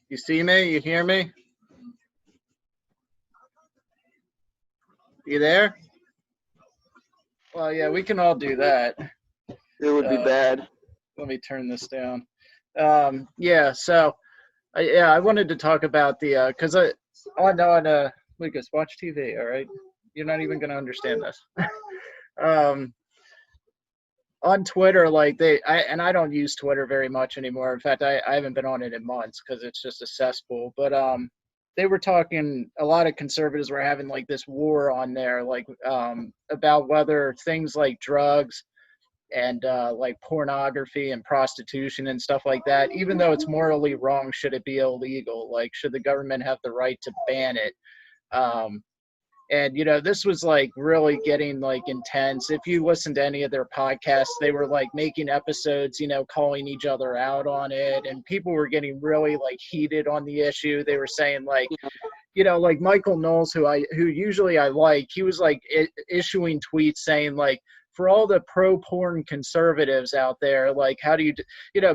You see me? You hear me? You there? Well, yeah, we can all do that. It would be Uh, bad. Let me turn this down. Yeah, so I wanted to talk about the because on Lucas, watch TV. All right, you're not even gonna understand this. um, on Twitter, like I don't use Twitter very much anymore. In fact, I haven't been on it in months because it's just a cesspool. But they were talking. A lot of conservatives were having like this war on there, like about whether things like drugs and like pornography and prostitution and stuff like that, even though it's morally wrong, should it be illegal? Like, should the government have the right to ban it? Um, and this was like really getting like intense. If you listen to any of their podcasts, they were like making episodes, calling each other out on it, and people were getting really like heated on the issue. They were saying like, like Michael Knowles, who usually I like, he was like issuing tweets saying like, for all the pro-porn conservatives out there, like, how do you,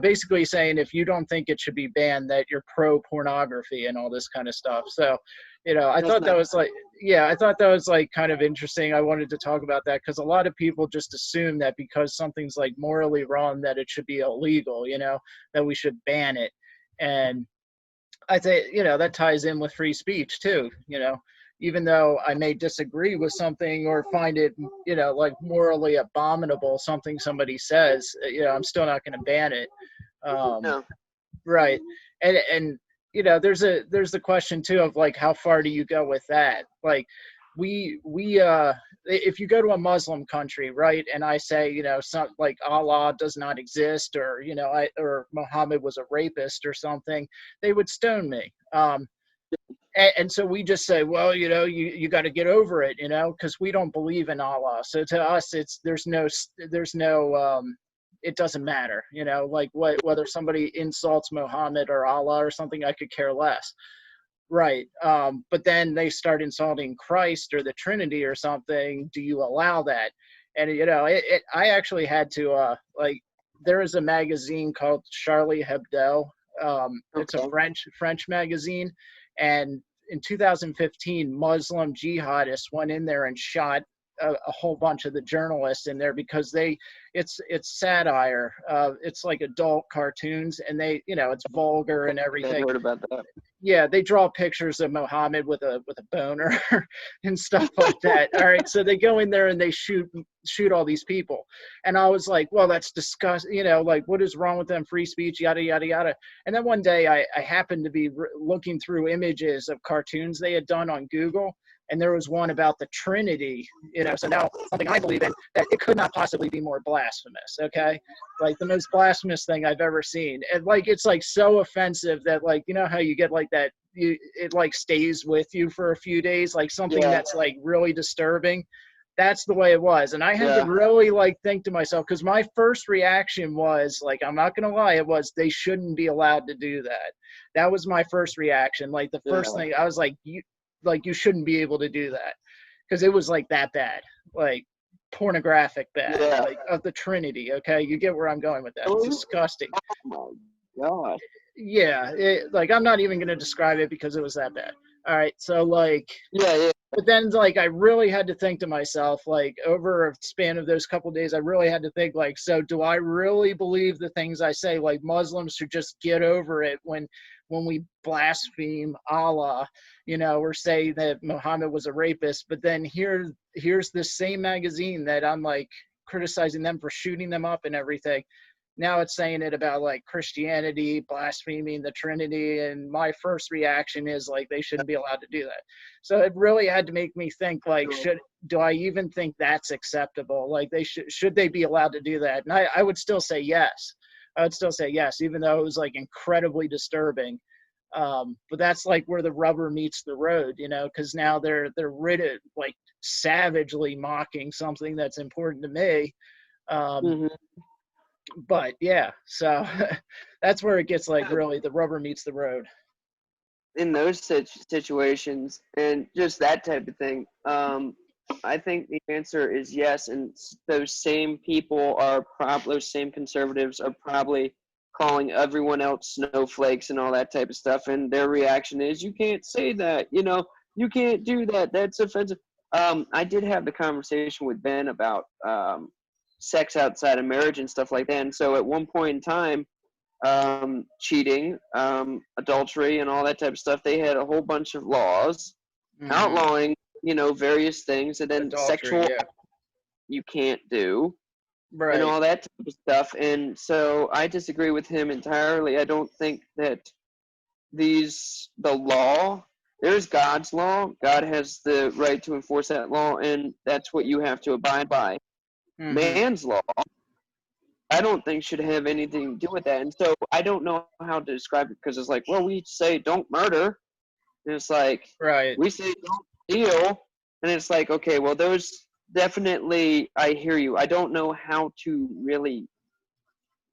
basically saying if you don't think it should be banned, that you're pro-pornography and all this kind of stuff. So, I thought that was like, yeah, I thought that was like kind of interesting. I wanted to talk about that because a lot of people just assume that because something's like morally wrong, that it should be illegal, that we should ban it. And I think, that ties in with free speech too, even though I may disagree with something or find it, like morally abominable, something somebody says, I'm still not going to ban it. No. Right. And, there's the question too of like, how far do you go with that? Like if you go to a Muslim country, right, and I say, something like Allah does not exist, or or Muhammad was a rapist or something, they would stone me. And so we just say, well, you got to get over it, because we don't believe in Allah. So to us, there's no it doesn't matter, like whether somebody insults Muhammad or Allah or something, I could care less. Right. But then they start insulting Christ or the Trinity or something. Do you allow that? And, I actually had to, like, there is a magazine called Charlie Hebdo. It's a Okay. French magazine. And in 2015, Muslim jihadists went in there and shot a whole bunch of the journalists in there because it's satire. It's like adult cartoons, and it's vulgar and I everything. heard about that. Yeah, they draw pictures of Muhammad with a boner and stuff like that. All right, so they go in there and they shoot all these people, and I was like, well, that's disgusting. Like, what is wrong with them? Free speech, yada yada yada. And then one day I happened to be looking through images of cartoons they had done on Google, and there was one about the Trinity. So now something I believe in, that it could not possibly be more blasphemous. Okay, like the most blasphemous thing I've ever seen. And like, it's like so offensive that, like, how you get like that, it like stays with you for a few days, like something that's like really disturbing. That's the way it was. And I had to really like think to myself, because my first reaction was like, I'm not going to lie, it was, they shouldn't be allowed to do that. That was my first reaction. Like the first thing I was like, you shouldn't be able to do that, because it was like that bad, like pornographic bad, like of the Trinity. Okay, you get where I'm going with that. It's disgusting. Oh my God. Yeah, like I'm not even going to describe it because it was that bad. All right, so like, Yeah. but then like I really had to think to myself, like over a span of those couple of days, I really had to think like, so do I really believe the things I say? Like Muslims should just get over it when we blaspheme Allah, or say that Muhammad was a rapist. But then here's this same magazine that I'm like criticizing them for shooting them up and everything. Now it's saying it about like Christianity, blaspheming the Trinity, and my first reaction is like they shouldn't be allowed to do that. So it really had to make me think like, do I even think that's acceptable? Like should they be allowed to do that? And I would still say yes. I would still say yes, even though it was like incredibly disturbing. But that's like where the rubber meets the road, because now they're rid of like savagely mocking something that's important to me. But yeah, so that's where it gets like really the rubber meets the road. In those situations and just that type of thing, I think the answer is yes. And those same people are those same conservatives are probably calling everyone else snowflakes and all that type of stuff, and their reaction is, you can't say that, you can't do that, that's offensive. I did have the conversation with Ben about sex outside of marriage and stuff like that, and so at one point in time, cheating, adultery, and all that type of stuff, they had a whole bunch of laws outlawing, various things, and then Adultery, sexual yeah. you can't do, Right. and all that type of stuff. And so I disagree with him entirely. I don't think that the law, there's God's law. God has the right to enforce that law, and that's what you have to abide by. Man's law, I don't think should have anything to do with that. And so I don't know how to describe it, because it's like, well, we say don't murder, and it's like, Right. we say don't steal, and it's like, okay, well, those definitely, I hear you. I don't know how to really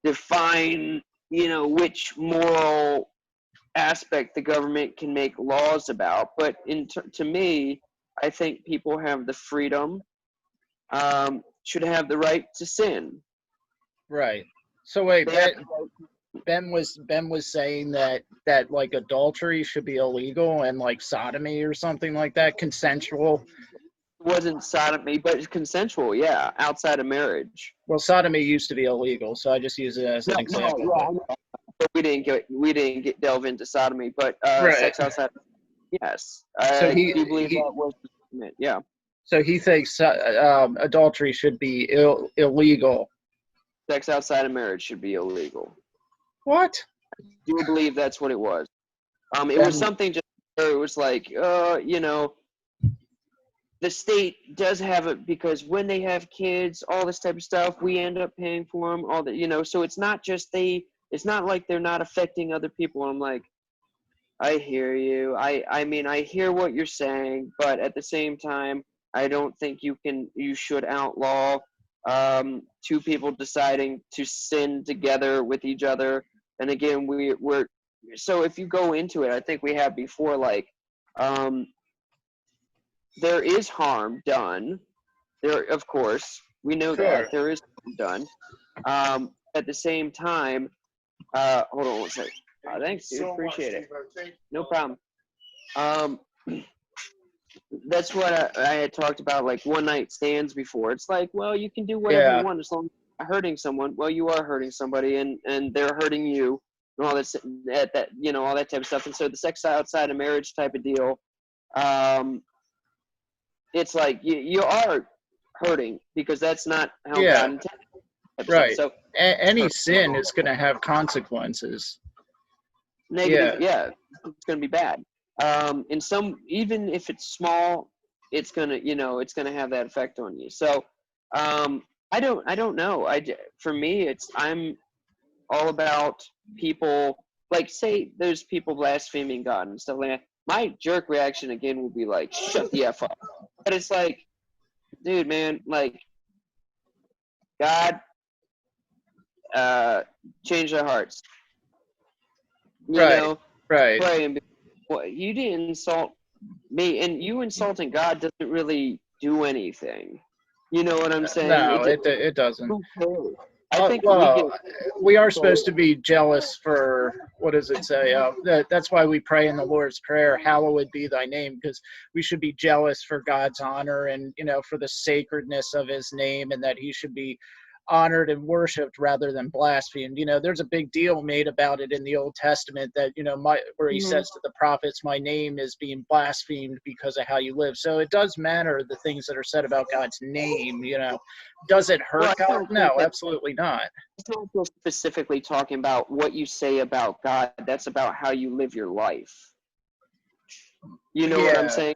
define, which moral aspect the government can make laws about. But to me, I think people have the freedom, should have the right to sin. Right. So wait, They have Ben was saying that like adultery should be illegal, and like sodomy or something like that, consensual. wasn't sodomy, but it's consensual, yeah, outside of marriage. Well, sodomy used to be illegal, so I just use it as an example. Yeah, I know. But we didn't get delve into sodomy, but Right. sex outside. Yes, So I do believe that was meant. Yeah. So he thinks adultery should be illegal. Sex outside of marriage should be illegal. What? I do believe that's what it was. It was something just where it was like, the state does have it, because when they have kids, all this type of stuff, we end up paying for them, all that, so it's not just it's not like they're not affecting other people. I'm like, I hear you. I mean, I hear what you're saying, but at the same time, I don't think you should outlaw two people deciding to sin together with each other. And again, we're so if you go into it, I think we have before, like, there is harm done. There, of course, we know that there is harm done. At the same time, hold on one second. Thanks, dude. Appreciate it. No problem. That's what I had talked about, like one night stands before. It's like, well, you can do whatever you want as long as you're not hurting someone. Well, you are hurting somebody, and they're hurting you, and all this, all that type of stuff. And so the sex outside of marriage type of deal, it's like you are hurting, because that's not how God intended. Right. So any sin is going to have consequences. Negative, yeah, it's going to be bad. In some, even if it's small, it's gonna, it's gonna have that effect on you. So, I don't know. For me, I'm all about people, like, say there's people blaspheming God and stuff like that. My jerk reaction again will be like, shut the F up. But it's like, dude, man, like, God, change their hearts. Right. Pray and be, well, you didn't insult me, and you insulting God doesn't really do anything. You know what I'm saying? No, it doesn't. I think we are supposed to be jealous for, what does it say? That's why we pray in the Lord's Prayer, hallowed be thy name, because we should be jealous for God's honor and, for the sacredness of his name, and that he should be honored and worshipped rather than blasphemed. There's a big deal made about it in the Old Testament that, where he says to the prophets, my name is being blasphemed because of how you live. So it does matter, the things that are said about God's name. Does it hurt God? No, absolutely not. It's not just specifically talking about what you say about God. That's about how you live your life. You know what I'm saying?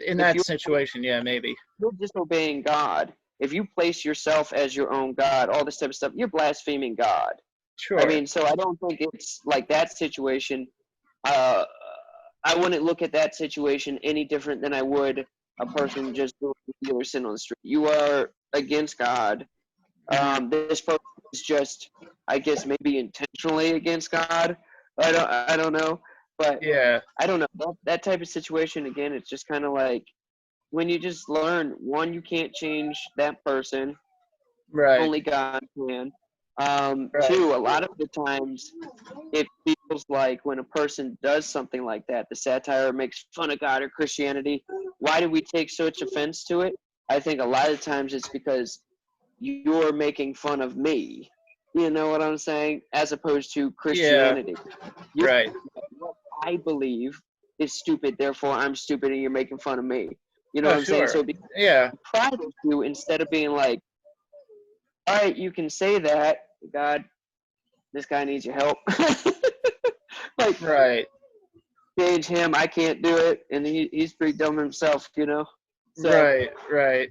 In that situation, yeah, maybe. You're disobeying God. If you place yourself as your own God, all this type of stuff, you're blaspheming God. Sure. I mean, so I don't think it's like that situation. I wouldn't look at that situation any different than I would a person just doing your sin on the street. You are against God. This person is just, I guess, maybe intentionally against God. I don't know, but yeah, I don't know that type of situation. Again, it's just kind of like, when you just learn, one, you can't change that person. Right. Only God can. Right. Two, a lot of the times it feels like when a person does something like that, the satire makes fun of God or Christianity. Why do we take such offense to it? I think a lot of times it's because you're making fun of me. You know what I'm saying? As opposed to Yeah. Christianity. You're Right. what I believe is stupid, therefore I'm stupid and you're making fun of me. You know Oh, what I'm saying? sure. So it becomes Yeah. pride of you instead of being like, all right, you can say that, God, this guy needs your help. Like, Right. gauge him, I can't do it, and he's pretty dumb himself, you know. So Right. Right.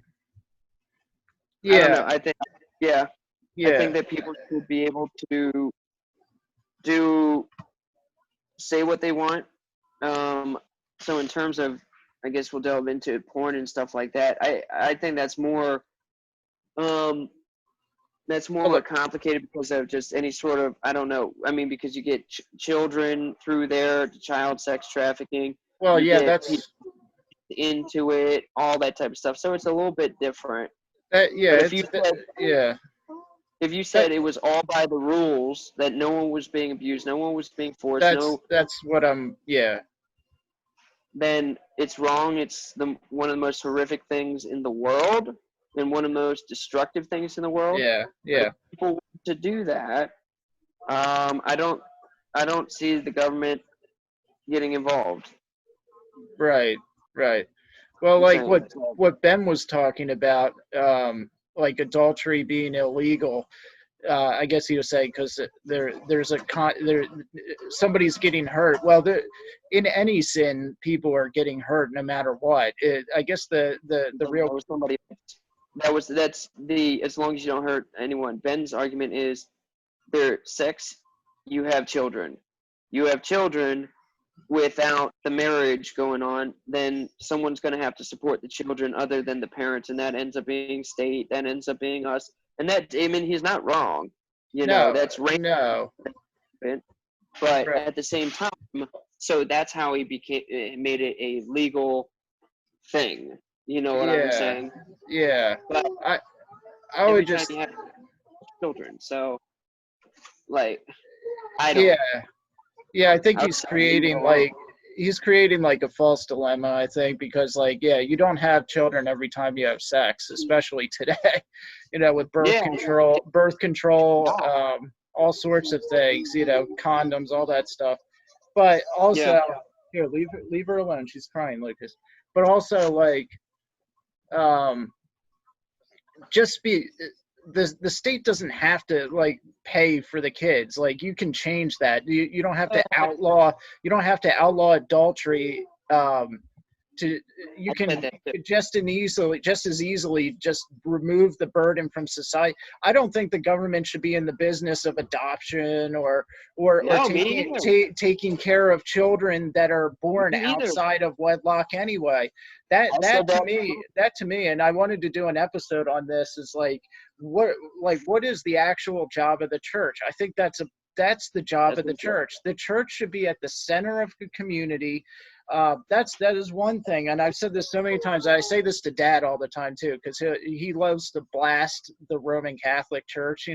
I don't Yeah. know. I think, yeah, I Yeah. think that people should be able to do say what they want. Um, so in terms of, I guess we'll delve into porn and stuff like that. I think um that's Well, more look. complicated because of just any sort of, I don't know. I mean, because you get children through there, child sex trafficking. Well, You yeah. get people That's into it, all that type of stuff. So it's a little bit different. that. Yeah. But It's yeah. if you That said it was all by the rules, that no one was being abused, no one was being forced, that's what I'm. Yeah. then it's wrong. It's one of the most horrific things in the world and one of the most destructive things in the world. Yeah. But if Yeah. people want to do that, I don't see the government getting involved. Right. Right. Well, I'm like saying so, what Ben was talking about, like adultery being illegal. I guess he was saying because there's there somebody's getting hurt. Well, in any sin, people are getting hurt no matter what. I guess the that real was somebody. That's the as long as you don't hurt anyone. Ben's argument is their sex. You have children. You have children without the marriage going on, then someone's going to have to support the children other than the parents, and that ends up being state, that ends up being us, and that I mean he's not wrong, you know, no that's no rampant, but right at the same time, so that's how he became made it a legal thing. You know what I'm yeah saying? yeah But I I every would time just you have children, so like I yeah don't yeah I think outside legal alone. he's creating like a false dilemma. I think because like yeah you don't have children every time you have sex, especially today. With Yeah, birth control, all sorts of things, condoms, all that stuff. But yeah, also, here, leave her alone. She's crying, Lucas. But also, like, um, just be the state doesn't have to like pay for the kids. Like, you can change that. You don't have to outlaw. You don't have to outlaw adultery. To you I said can that too. just as easily just remove the burden from society. I don't think the government should be in the business of adoption or No, me either. taking care of children that are born Me either. outside of wedlock anyway. I said that. That to me, and I wanted to do an episode on this, is what is the actual job of the church? I think that's the job That's of the what it church. The church should be at the center of the community. That is one thing, and I've said this so many times. I say this to Dad all the time too, because he loves to blast the Roman Catholic Church.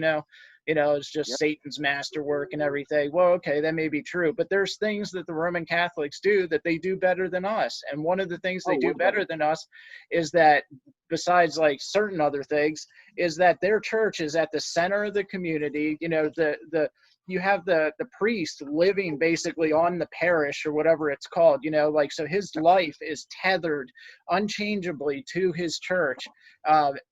It's just Yep. Satan's masterwork and everything. Well, okay, that may be true, but there's things that the Roman Catholics do that they do better than us, and one of the things they Oh, do way better. better than us is that, besides like certain other things, is that their church is at the center of the community. You have the priest living basically on the parish or whatever it's called, so his life is tethered unchangeably to his church.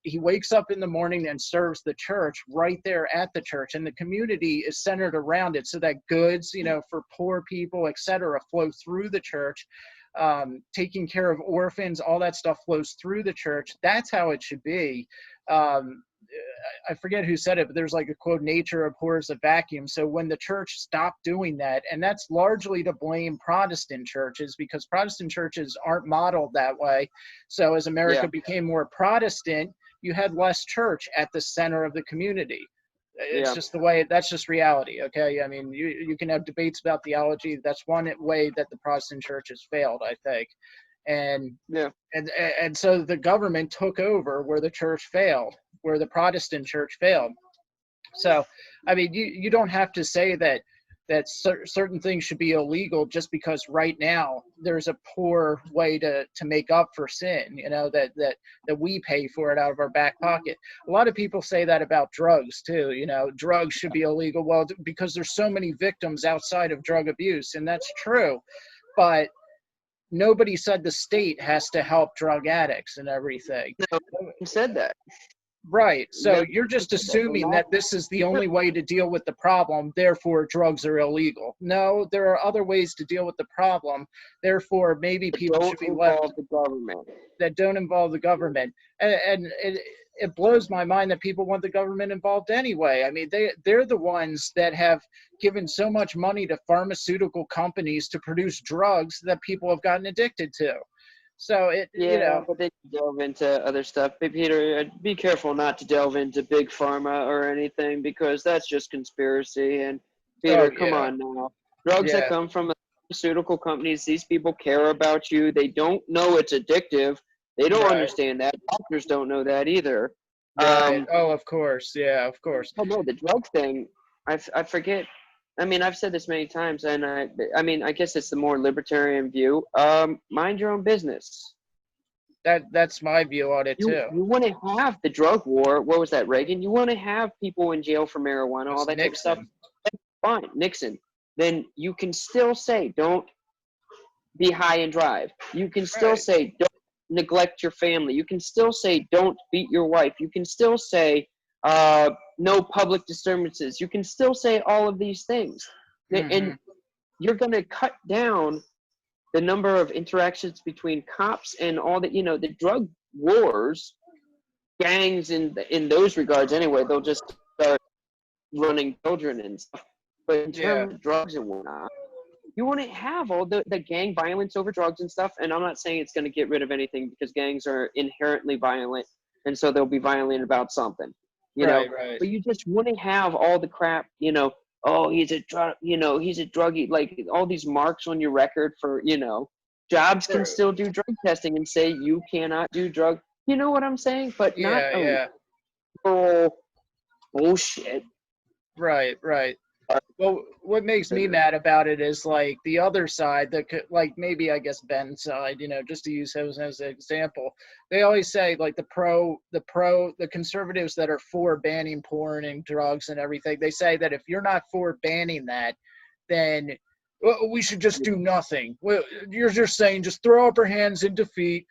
He wakes up in the morning and serves the church right there at the church, and the community is centered around it, so that goods, for poor people, etc., flow through the church. Taking care of orphans, all that stuff flows through the church. That's how it should be. I forget who said it, but there's like a quote, nature abhors a vacuum. So when the church stopped doing that, and that's largely to blame Protestant churches, because Protestant churches aren't modeled that way. So as America Yeah. became more Protestant, you had less church at the center of the community. It's Yeah. just that's just reality. Okay. I mean, you can have debates about theology. That's one way that the Protestant church has failed, I think. And Yeah. and so the government took over where the church failed, where the Protestant church failed. So, I mean, you don't have to say that certain things should be illegal just because right now there's a poor way to make up for sin, that we pay for it out of our back pocket. A lot of people say that about drugs too. Drugs should be illegal. Well, because there's so many victims outside of drug abuse, and that's true. But nobody said the state has to help drug addicts and everything. No, who said that? Right. So No, you're just said that. They're assuming not. that this is the only way to deal with the problem, therefore drugs are illegal. No, there are other ways to deal with the problem. Therefore, maybe people should Don't be left involve the government. that don't involve the government. And it blows my mind that people want the government involved anyway. I mean, they're the ones that have given so much money to pharmaceutical companies to produce drugs that people have gotten addicted to. So Yeah, but then you delve into other stuff. But Peter, be careful not to delve into big pharma or anything because that's just conspiracy. And Peter, come yeah, on now. Drugs that yeah, come from pharmaceutical companies, these people care about you. They don't know it's addictive. They don't right. understand that. Doctors don't know that either. Right. Oh, of course. Yeah, of course. Oh no, the drug thing, I forget. I mean, I've said this many times, and I mean, I guess it's the more libertarian view. Mind your own business. That's my view on it too. You want to have the drug war. What was that, Reagan? You want to have people in jail for marijuana, all It's that type of stuff. Nixon. Fine, Nixon. Then you can still say, don't be high and drive. You can still Right. say, don't neglect your family. You can still say, don't beat your wife. You can still say, no public disturbances. You can still say all of these things. Mm-hmm. And you're going to cut down the number of interactions between cops and all that, the drug wars, gangs in those regards anyway, they'll just start running children and stuff. But in Yeah. terms of drugs and whatnot, you want to have all the gang violence over drugs and stuff. And I'm not saying it's going to get rid of anything because gangs are inherently violent. And so they'll be violent about something, Right. But you just want to have all the crap, oh, he's a druggie, like all these marks on your record for, jobs can still do drug testing and say you cannot do drug. You know what I'm saying? But not Yeah. literal bullshit. Right. Well, what makes me mad about it is like the other side, like maybe I guess Ben's side, just to use him as an example. They always say like the conservatives that are for banning porn and drugs and everything. They say that if you're not for banning that, then we should just do nothing. Well, you're just saying just throw up our hands in defeat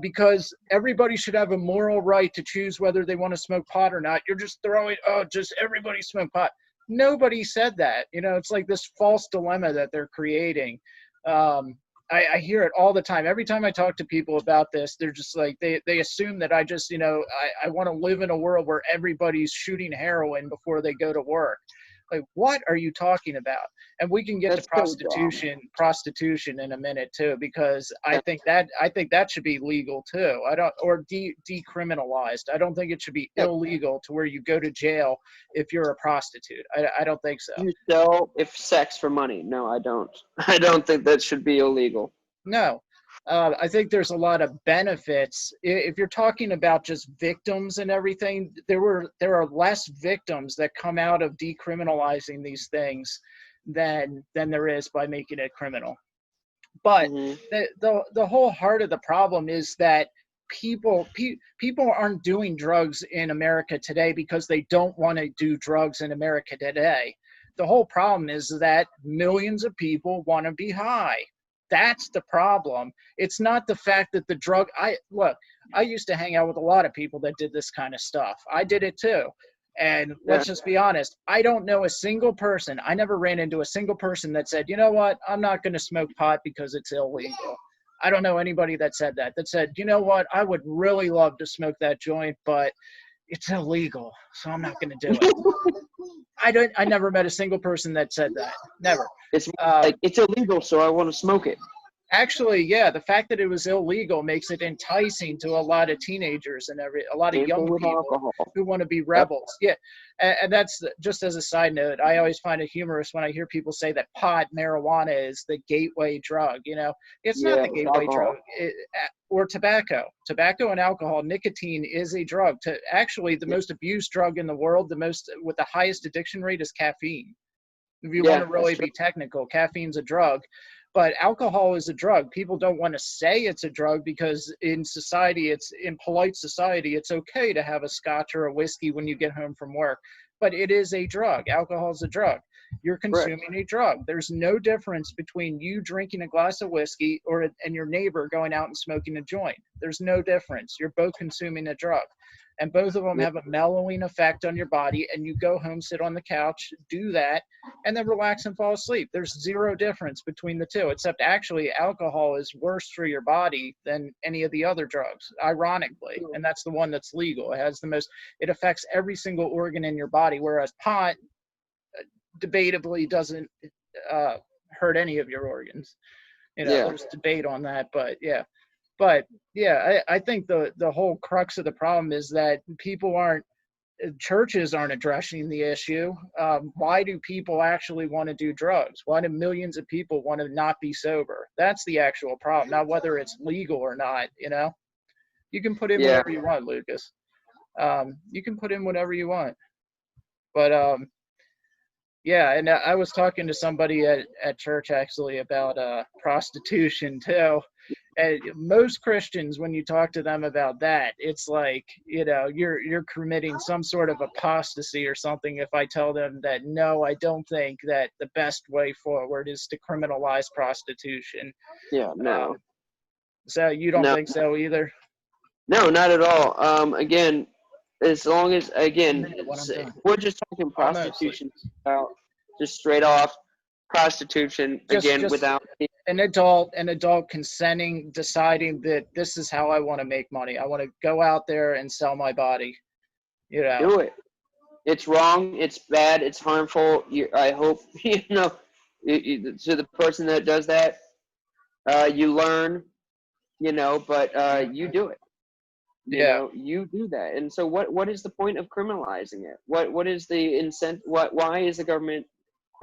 because everybody should have a moral right to choose whether they want to smoke pot or not. You're just throwing, just everybody smoke pot. Nobody said that. It's like this false dilemma that they're creating. I hear it all the time. Every time I talk to people about this, they're just like, they assume that I just, I want to live in a world where everybody's shooting heroin before they go to work. Like, what are you talking about? And we can get to prostitution in a minute too, because I think that should be legal too. Or decriminalized. I don't think it should be illegal to where you go to jail if you're a prostitute. I don't think so. You sell if sex for money. No, I don't. I don't think that should be illegal. No. I think there's a lot of benefits. If you're talking about just victims and everything, there are less victims that come out of decriminalizing these things than there is by making it criminal. But the whole heart of the problem is that people aren't doing drugs in America today because they don't want to do drugs in America today. The whole problem is that millions of people want to be high. That's the problem. It's not the fact that the drug, I used to hang out with a lot of people that did this kind of stuff. I did it too. And let's just be honest, I don't know a single person, I never ran into a single person that said, you know what, I'm not going to smoke pot because it's illegal. I don't know anybody that said that said, you know what, I would really love to smoke that joint, but it's illegal, so I'm not going to do it. I never met a single person that said that. Never. It's like it's illegal, so I want to smoke it. Actually, yeah, the fact that it was illegal makes it enticing to a lot of teenagers and a lot of Same thing young with people alcohol. who want to be Yep. rebels. Yeah, and that's just as a side note. I always find it humorous when I hear people say that pot, marijuana is the gateway drug. It's not Yeah, the with gateway alcohol. drug, or tobacco. Tobacco and alcohol, nicotine is a drug. Actually, the Yeah, most abused drug in the world, the most with the highest addiction rate is caffeine. If you want yeah, to that's really true. be technical, caffeine's a drug, but alcohol is a drug. People don't want to say it's a drug because in society, in polite society, it's okay to have a scotch or a whiskey when you get home from work. But it is a drug. Alcohol is a drug. You're Correct. consuming a drug. There's no difference between you drinking a glass of whiskey and your neighbor going out and smoking a joint. There's no difference. You're both consuming a drug, and both of them Yeah, have a mellowing effect on your body. And you go home, sit on the couch, do that, and then relax and fall asleep. There's zero difference between the two, except actually alcohol is worse for your body than any of the other drugs, ironically. And that's the one that's legal. It affects every single organ in your body, whereas pot debatably doesn't uh, hurt any of your organs. yeah, There's debate on that, but yeah. But yeah, I think the whole crux of the problem is that churches aren't addressing the issue. Why do people actually want to do drugs? Why do millions of people want to not be sober? That's the actual problem, not whether it's legal or not. You can put in yeah. whatever you want, Lucas. You can put in whatever you want. But yeah, and I was talking to somebody at church actually about prostitution too. And most Christians, when you talk to them about that, it's like, you're committing some sort of apostasy or something if I tell them that no, I don't think that the best way forward is to criminalize prostitution. Yeah, Um, no. so you don't No, think so either? no, not at all. Again, as long as, again, When I'm done. we're just talking Almost. prostitution about just straight off prostitution, again, Just without, an adult consenting, deciding that this is how I want to make money. I want to go out there and sell my body. do it. It's wrong. It's bad. It's harmful. I hope, to the person that does that, you learn, but you do it. Yeah. You do that. And so what is the point of criminalizing it? What is the why is the government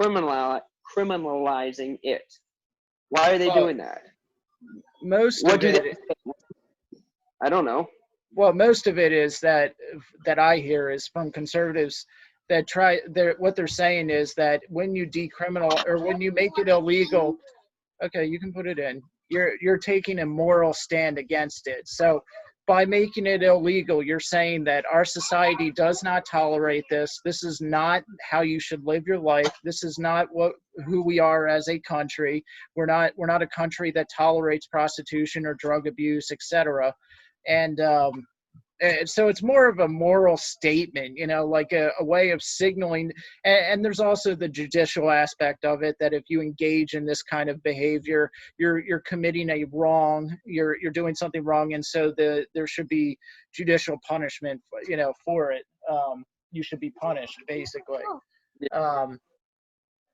criminalizing it? Why are they Well, doing that? most What of do they it I don't know. well, most of it is that I hear is from conservatives that what they're saying is that when you decriminal or when you make it illegal, okay, you can put it in. You're taking a moral stand against it. So by making it illegal, you're saying that our society does not tolerate this. This is not how you should live your life. This is not who we are as a country. We're not a country that tolerates prostitution or drug abuse, etc. And so it's more of a moral statement, like a way of signaling. And there's also the judicial aspect of it, that if you engage in this kind of behavior, you're committing a wrong, you're doing something wrong, and so there should be judicial punishment, for it. You should be punished, basically. Um,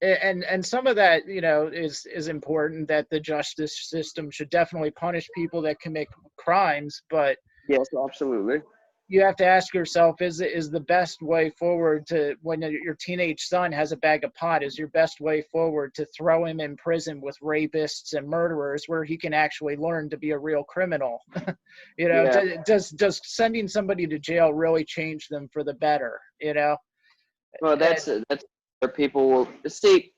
and some of that, is important, that the justice system should definitely punish people that commit crimes, but Yes, absolutely. you have to ask yourself, is the best way forward to, when your teenage son has a bag of pot, is your best way forward to throw him in prison with rapists and murderers where he can actually learn to be a real criminal? Yeah. Does sending somebody to jail really change them for the better? Well, And that's where people will see.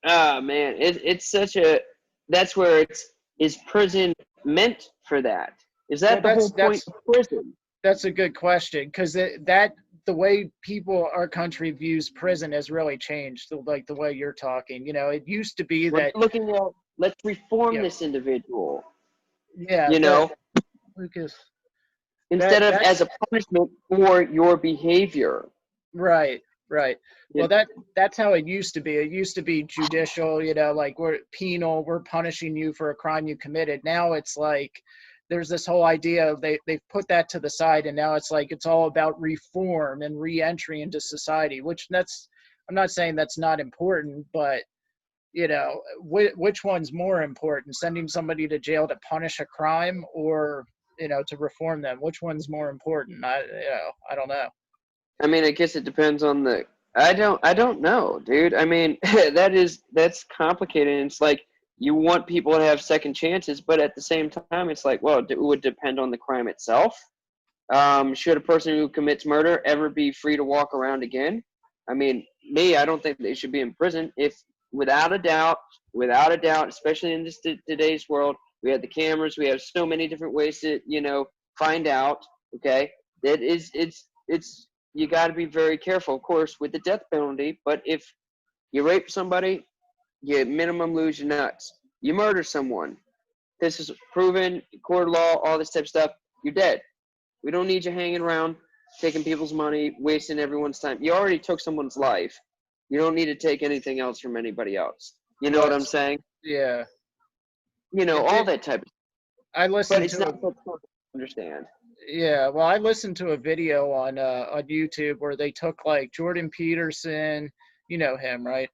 Ah, man, it's such a. That's where is prison meant for that? Is well, that the whole point of prison? that's a good question, because the way our country views prison has really changed, like the way you're talking. It used to be We're that, looking at, let's reform yeah, this individual. yeah, You know, Lucas, instead of as that's a punishment for your behavior. right, right. You Well, that's how it used to be. It used to be judicial, like we're penal, we're punishing you for a crime you committed. Now it's like there's this whole idea of they've put that to the side, and now it's like it's all about reform and re-entry into society, which I'm not saying that's not important, but which one's more important, sending somebody to jail to punish a crime or, to reform them? Which one's more important? I don't know. I mean, I guess it depends on the. I don't know, dude. I mean, that's complicated. It's like you want people to have second chances, but at the same time, it's like, well, it would depend on the crime itself. Should a person who commits murder ever be free to walk around again? I mean, I don't think they should be in prison. If, without a doubt, especially in this today's world, we have the cameras, we have so many different ways to, find out. Okay, it's you got to be very careful, of course, with the death penalty. But if you rape somebody, you minimum lose your nuts. You murder someone, this is proven, court of law, all this type of stuff. You're dead. We don't need you hanging around, taking people's money, wasting everyone's time. You already took someone's life. You don't need to take anything else from anybody else. You know what I'm saying? Yeah. All that type of stuff. I listened But it's to not so common to understand. Yeah, well, I listened to a video on YouTube where they took like Jordan Peterson, you know him, right?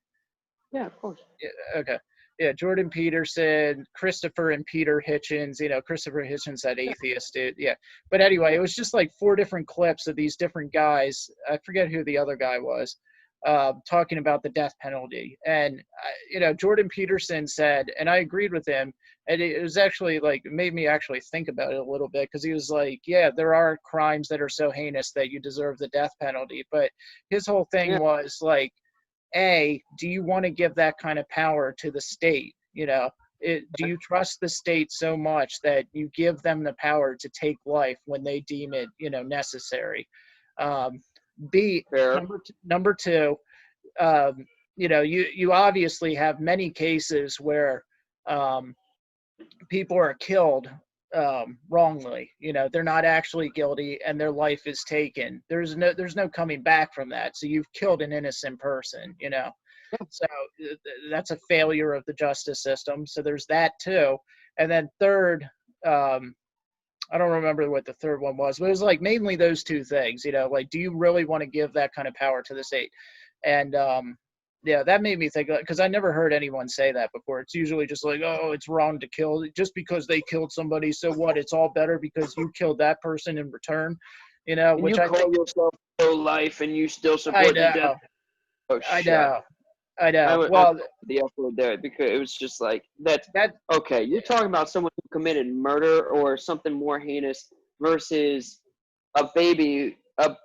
Yeah, of course. Yeah, okay. Yeah, Jordan Peterson, Christopher and Peter Hitchens. Christopher Hitchens, that atheist dude. Yeah, but anyway, it was just like 4 different clips of these different guys. I forget who the other guy was, talking about the death penalty. And Jordan Peterson said, and I agreed with him. And it was actually like, it made me actually think about it a little bit, because he was like, yeah, there are crimes that are so heinous that you deserve the death penalty. But his whole thing was like, do you want to give that kind of power to the state? Do you trust the state so much that you give them the power to take life when they deem it, necessary? B, Fair. number two, you obviously have many cases where people are killed wrongly. They're not actually guilty and their life is taken. There's no coming back from that. So you've killed an innocent person. So that's a failure of the justice system. So there's that too. And then third, I don't remember what the third one was, but it was like mainly those 2 things. Like, do you really want to give that kind of power to the state? And yeah, that made me think, because I never heard anyone say that before. It's usually just like, oh, it's wrong to kill just because they killed somebody. So what? It's all better because you killed that person in return, And which you I call think yourself pro-life and you still support the death. Oh, I know. I well, the upload there, because it was just like that. Okay, you're talking about someone who committed murder or something more heinous versus a baby that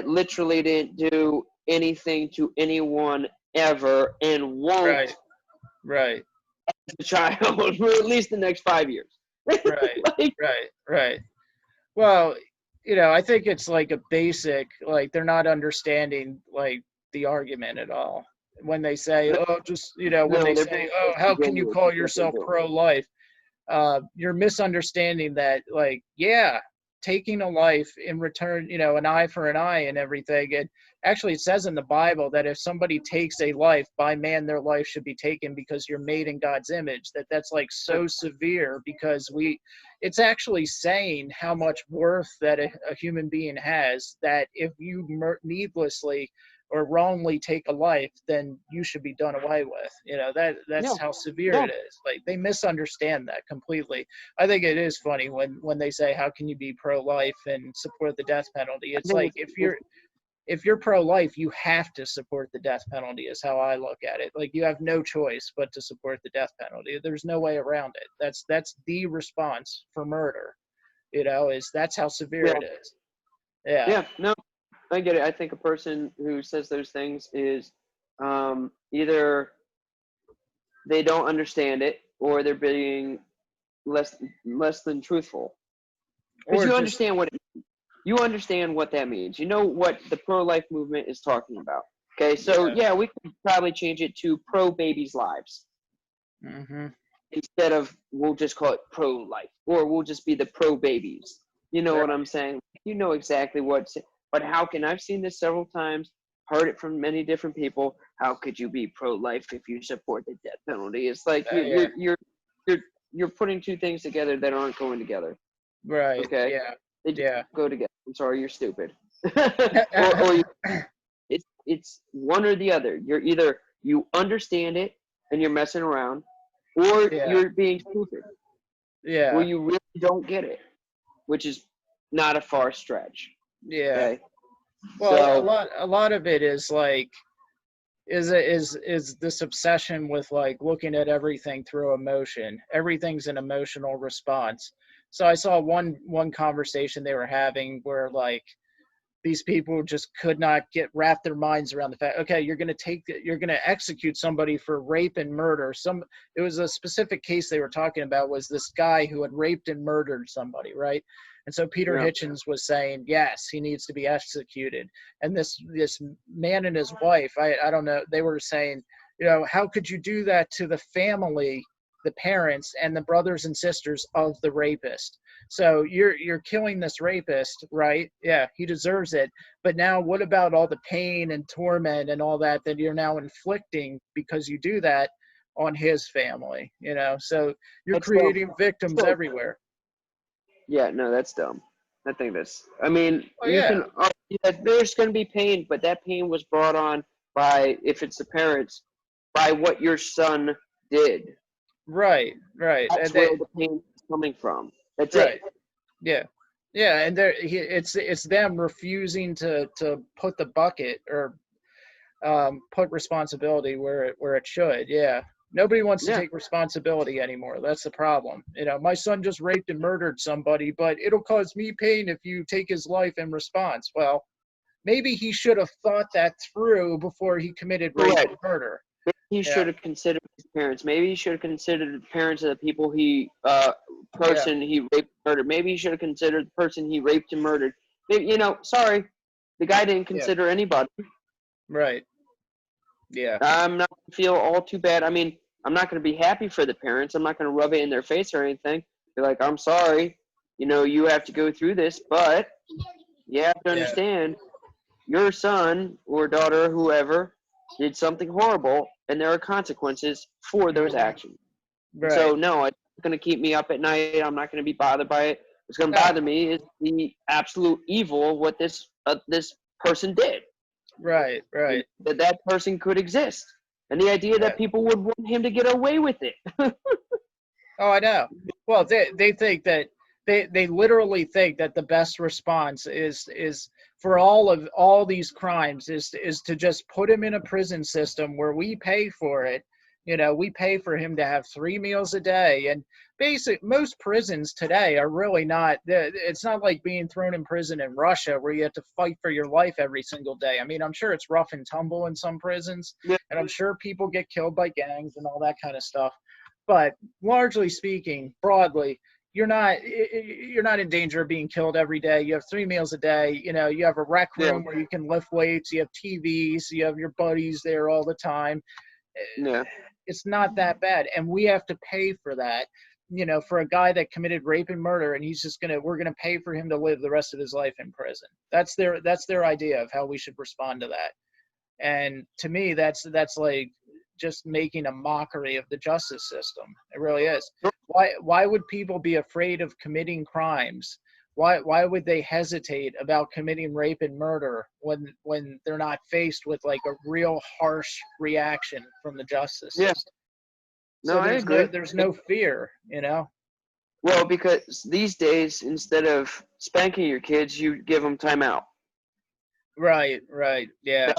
literally didn't do anything to anyone ever and won't. Right. As a child for at least the next 5 years. Right. Right. Well, I think it's like a basic, like, they're not understanding like the argument at all when they say, how can you call yourself pro-life? You're misunderstanding that, like, taking a life in return, an eye for an eye and everything. And actually it says in the Bible that if somebody takes a life, by man their life should be taken, because you're made in God's image. That's like so severe, because it's actually saying how much worth that a human being has, that if you needlessly or wrongly take a life, then you should be done away with. That's how severe it is. Like, they misunderstand that completely. I think it is funny when they say, how can you be pro-life and support the death penalty? It's like, if you're pro-life, you have to support the death penalty, is how I look at it. Like, you have no choice but to support the death penalty. There's no way around it. That's the response for murder, that's how severe it is. Yeah, no, I get it. I think a person who says those things is either they don't understand it, or they're being less than truthful. Because you understand what that means. You know what the pro-life movement is talking about. Okay, so we could probably change it to pro-babies' lives. Mm-hmm. Instead of, we'll just call it pro-life, or we'll just be the pro-babies. You know what I'm saying? You know exactly but how can, I've seen this several times, heard it from many different people. How could you be pro-life if you support the death penalty? It's like you're putting 2 things together that aren't going together. Right. Okay. Yeah. They just go together. I'm sorry, you're stupid. or it's one or the other. You're either you understand it and you're messing around, or Yeah. you're being stupid, or Yeah. you really don't get it, which is not a far stretch. Yeah. Okay, Well, so a lot of it is like is this obsession with like looking at everything through emotion. Everything's an emotional response. So I saw one conversation they were having where like these people just could not get wrap their minds around the fact, okay, you're going to execute somebody for rape and murder. It was a specific case they were talking about, was this guy who had raped and murdered somebody, right? And so Peter yeah, Hitchens was saying, yes, he needs to be executed. And this man and his wife, I don't know, they were saying, how could you do that to the family, the parents and the brothers and sisters of the rapist? So you're killing this rapist, right? Yeah, he deserves it. But now what about all the pain and torment and all that you're now inflicting because you do that on his family, So you're that's dumb. creating victims So, everywhere. yeah, no, that's dumb. I think that's. I mean, Oh you yeah. can. Yeah, there's going to be pain, but that pain was brought on by, if it's the parents, by what your son did. Right, right. That's where the pain is coming from. That's it. Right. Yeah. Yeah, and it's them refusing to put the bucket or put responsibility where it should. Yeah, nobody wants to Yeah. take responsibility anymore. That's the problem. My son just raped and murdered somebody, but it'll cause me pain if you take his life in response. Well, maybe he should have thought that through before he committed rape Correct. and murder. Maybe he Yeah, should have considered his parents. Maybe he should have considered the parents of the people yeah, person he raped and murdered. Maybe he should have considered the person he raped and murdered. Maybe, sorry, the guy didn't yeah. consider anybody. Right. Yeah. I'm not going to feel all too bad. I mean, I'm not going to be happy for the parents. I'm not going to rub it in their face or anything. Be like, I'm sorry, you have to go through this, but you have to Yeah. understand your son or daughter, whoever, did something horrible, and there are consequences for those actions. And Right. so, no, it's not going to keep me up at night. I'm not going to be bothered by it. What's going to No. bother me is the absolute evil of what this person did. Right. Right. That person could exist, and the idea Yeah. that people would want him to get away with it. Oh, I know. Well, they think that they literally think that the best response is for all these crimes is to just put him in a prison system where we pay for it. We pay for him to have 3 meals a day, and most prisons today are really not. It's not like being thrown in prison in Russia where you have to fight for your life every single day. I mean, I'm sure it's rough and tumble in some prisons, Yeah. and I'm sure people get killed by gangs and all that kind of stuff. But largely speaking, broadly, you're not in danger of being killed every day. You have 3 meals a day. You have a rec room where you can lift weights. You have TVs. You have your buddies there all the time. Yeah. It's not that bad, and we have to pay for that. For a guy that committed rape and murder, and we're gonna pay for him to live the rest of his life in prison. That's their idea of how we should respond to that. And to me, that's like just making a mockery of the justice system. It really is. Why would people be afraid of committing crimes? Why would they hesitate about committing rape and murder when they're not faced with like a real harsh reaction from the justice Yeah. system? No, So I agree. there's no fear. Well, because these days, instead of spanking your kids, you give them time out. Right, yeah.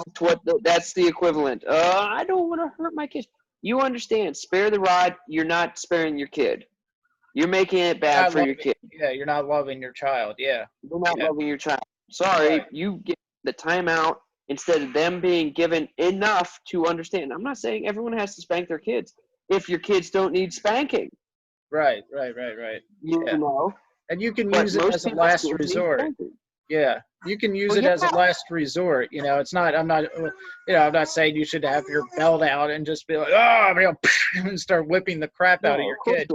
That's the equivalent. I don't want to hurt my kids. You understand? Spare the rod. You're not sparing your kid. You're making it bad for your kid. Yeah, you're not loving your child. Yeah. You're not Yeah. loving your child. Sorry, Right. you get the timeout instead of them being given enough to understand. I'm not saying everyone has to spank their kids if your kids don't need spanking. Right. You Yeah. know. And you can But use it most as a people's last kids need resort. spanking. Yeah, you can use Well, it as a yeah. last resort. It's not. I'm not saying you should have your belt out and just be like, oh, I'm gonna and start whipping the crap out of your kid,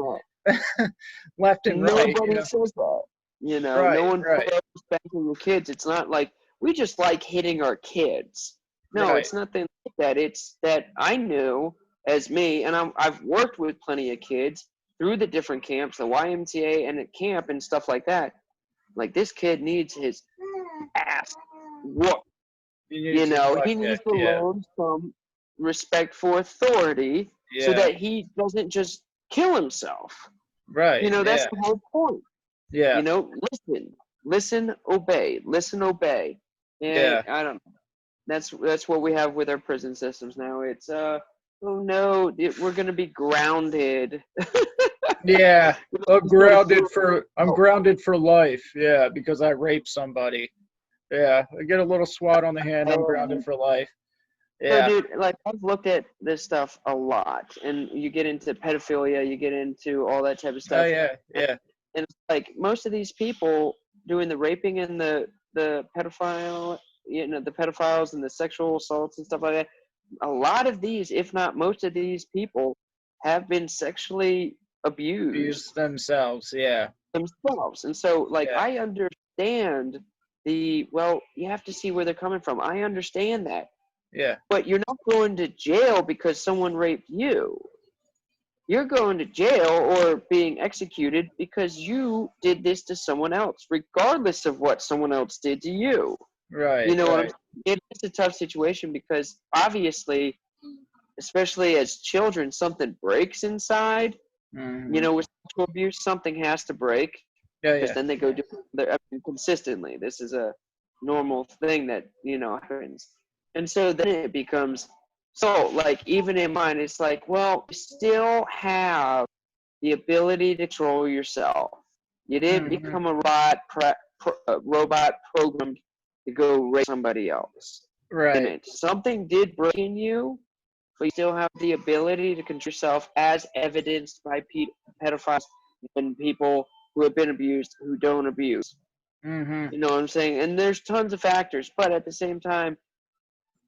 left and right. Nobody says that. Right, No one right, spanking your kids. It's not like we just like hitting our kids. No, right. it's nothing like that. It's that I knew as me, and I've worked with plenty of kids through the different camps, the YMCA and at camp and stuff like that. Like, this kid needs his ass whooped. He needs his butt He needs kicked, to yeah. learn some respect for authority so Yeah. that he doesn't just kill himself. Right. That's Yeah. the whole point. Yeah. Listen, obey, and Yeah. I don't know. That's what we have with our prison systems now. It's oh no, we're gonna be grounded. Yeah. I'm Go to grounded for I'm jail. grounded for life. Yeah, because I raped somebody. Yeah. I get a little swat on the hand, I'm grounded for life. So, Yeah. dude, like I've looked at this stuff a lot, and you get into pedophilia, you get into all that type of Oh stuff, yeah. Yeah. and it's like most of these people doing the raping and the pedophile, the pedophiles and the sexual assaults and stuff like that. A lot of these, if not most of these people, have been sexually Abuse abused themselves. Yeah. themselves, and so like Yeah. I understand you have to see where they're coming from. I understand that. Yeah. But you're not going to jail because someone raped you. You're going to jail or being executed because you did this to someone else, regardless of what someone else did to you. You Right. know what I'm Right. saying? It's a tough situation because obviously, especially as children, something breaks inside. Hmm. With sexual abuse, something has to break Yeah. because Yeah. then they go do consistently. This is a normal thing that happens, and so then it becomes so like even in mine, it's like, well, you still have the ability to control yourself. You didn't Hmm. become a robot programmed to go rape somebody else. Right. Didn't. Something did break in you, but you still have the ability to control yourself, as evidenced by pedophiles and people who have been abused who don't abuse. Hmm. You know what I'm saying? And there's tons of factors, but at the same time,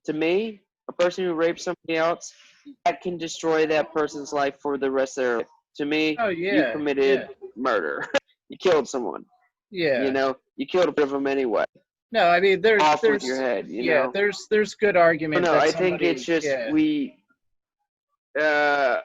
to me, a person who rapes somebody else, that can destroy that person's life for the rest of their life. To me, Oh you yeah. committed Yeah. murder. You killed someone. Yeah. You killed a of them anyway. No, I mean Off with your head. yeah, there's good argument No, that I think it's somebody, just yeah. uh,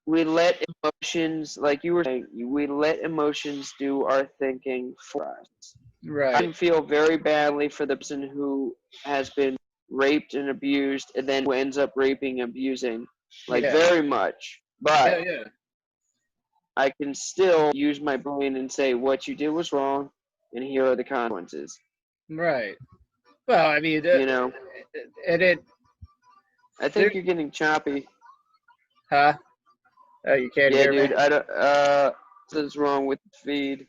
we let emotions, like you were saying, we let emotions do our thinking for us. I Right. can feel very badly for the person who has been raped and abused and then who ends up raping and abusing, like Yeah. very much. Yeah, But yeah. I can still use my brain and say what you did was wrong and here are the consequences. Right. Well, I mean, You know? and it I there, think you're getting choppy. huh? Oh, you can't Yeah, hear me? dude, I don't something's wrong with the feed.